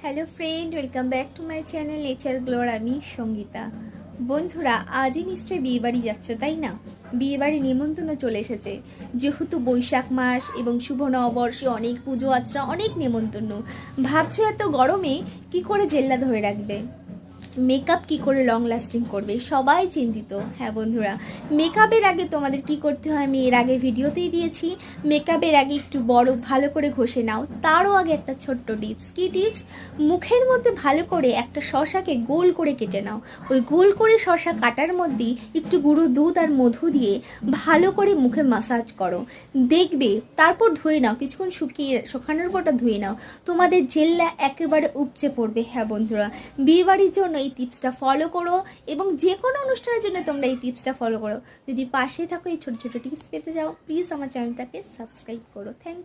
Hello friend, welcome back to my channel nature গ্লোর। আমি সঙ্গীতা। বন্ধুরা, আজই নিশ্চয়ই বিয়েবাড়ি যাচ্ছ, তাই না? বিয়েবাড়ি নিমন্ত্রণ চলে এসেছে। যেহেতু বৈশাখ মাস এবং শুভ নববর্ষে অনেক পুজো আচ্ছা, অনেক নিমন্ত্রণ। ভাবছো এত গরমে কি করে জেল্লা ধরে রাখবে, মেকআপ কি করে লং লাস্টিং করবে, সবাই চিন্তিত। হ্যাঁ বন্ধুরা, মেকআপের আগে তোমাদের কি করতে হয় আমি এর আগে ভিডিওতেই দিয়েছি। মেকআপের আগে একটু বড় ভালো করে ঘষে নাও। তারও আগে একটা ছোট্ট টিপস। কি টিপস? মুখের মধ্যে ভালো করে একটা শশাকে গোল করে কেটে নাও। ওই গোল করে শশা কাটার মধ্যেই একটু গুঁড়ো দুধ আর মধু দিয়ে ভালো করে মুখে মাসাজ করো, দেখবে। তারপর ধুয়ে নাও, কিছুক্ষণ শুকানোর পরটা ধুয়ে নাও, তোমাদের জেল্লা একেবারে উপচে পড়বে। হ্যাঁ বন্ধুরা, বিয়েবাড়ির জন্য এই টিপসটা ফলো করো এবং যে কোনো অনুষ্ঠানের জন্য তোমরা এই টিপসটা ফলো করো। যদি পাশে থাকো, এই ছোট ছোট টিপস পেতে যাও, প্লিজ আমার চ্যানেলটাকে সাবস্ক্রাইব করো। থ্যাংক